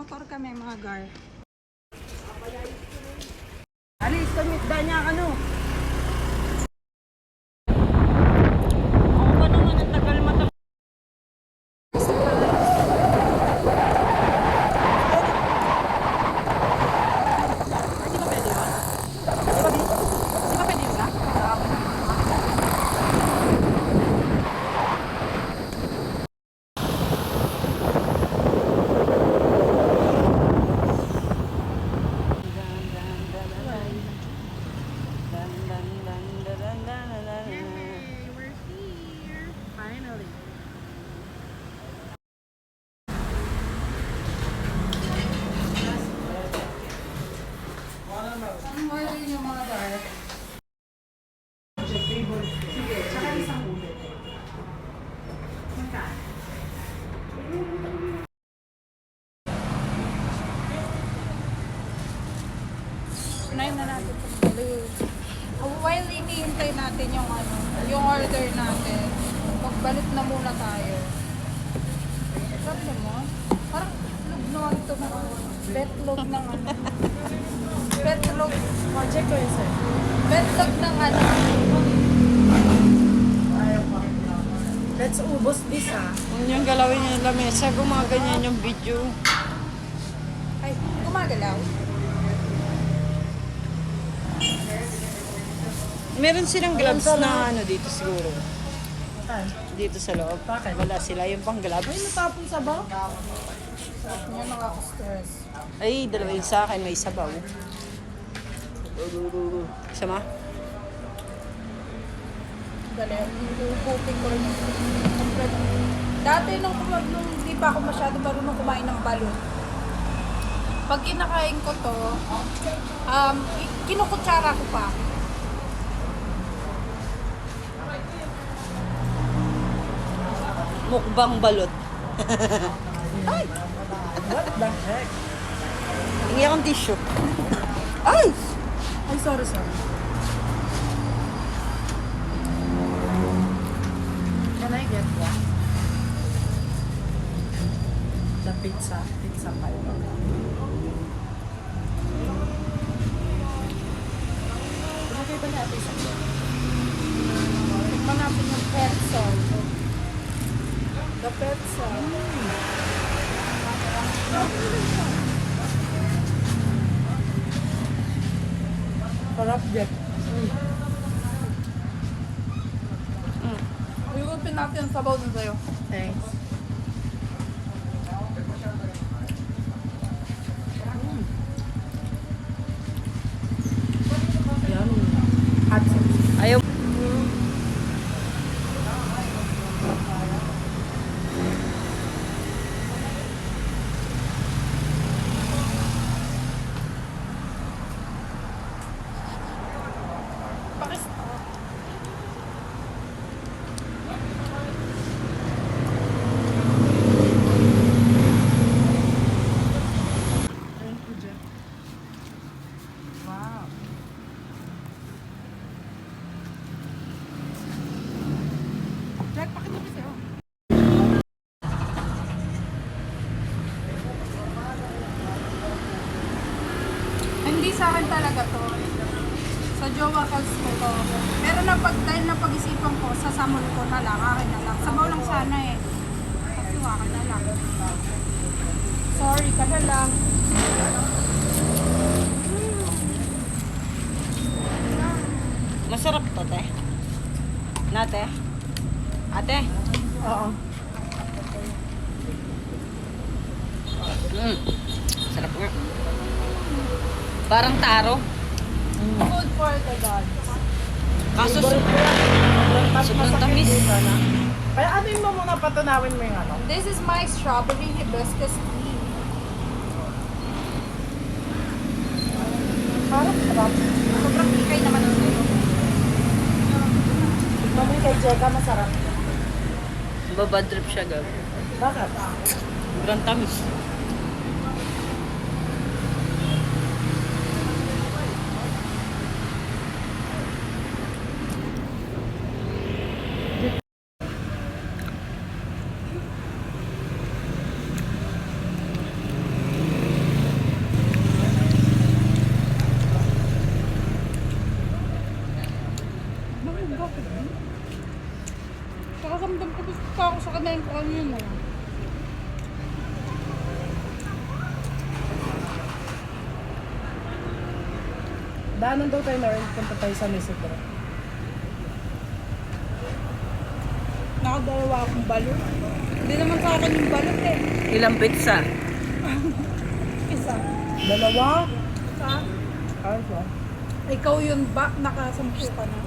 Motor kami mga gar. Alis kami, niya ano? Ako pa naman ang tagal mata. Ang order niyo mga gar? Tsaka isang ulit. Magkano? Unahin na natin itong balloon. While hinihintay natin yung yung order natin, magbalot na muna tayo. Sabi mo, parang lugnuan ito na betlog ng betlog. Check ko yun, sir. Betlog ng Let's ubos this, ha? Kung yung galawin niya yung lamesa, gumaganyan yung video. Ay, gumagalaw. Meron silang gloves na dito siguro. Saan? Dito sa loob. Bakit? Wala sila yung pang Ay, gloves. natapon sa ba? Sarap niya, nakaka-stress. Ay, dalawa yung sa akin, may sabaw. Sama? Dali, huhugutin ko rin yung complete. Dati nung di pa ako masyado marunong kumain ng balot, pag kinakain ko to, kinukutsara ko pa. Mukbang balot. What the heck? Hingi akong tissue. Ay! Ay, sorry. Can I get one? The pizza pie. Ilagay ba natin sa Tikman natin yung pretzel. The pretzel. Sarap, Jeff. Hugupin natin yung sabaw dun sa'yo. Thanks. Yummy. Hot sauce. Ayaw. Thank you, Jeff. Wow. Jack, pakita ko sa'yo. Hindi sa akin talaga to. Sa jowa calls ko to. Pero dahil napag-isipan ko, sasamol ko na lang, akin na lang. Sabaw lang sana eh. Kasi akin na lang. Sorry ka na lang. Masarap to, te. Nate? Ate? Oo. Sarap nga. Parang taro. Food for the gods. Kaso sobrang tamis. Kaya ano mo muna patunawin mo yung ano? This is my strawberry hibiscus tea. Parang sarap. Sobrang hikay naman ang sa'yo. Mami kay Jeka masarap. Babad trip siya, gab. Bakit? Sobrang tamis. Kumain ko yun mo. Daanan daw tayo na rin. Punta tayo sa Isidro. Nakadalawa akong balot. Hindi naman sa akin yung balot eh. Ilang pizza? Isa. Dalawa? Sa? Ayos ba? Ikaw yun ba? Nakasampu ka na?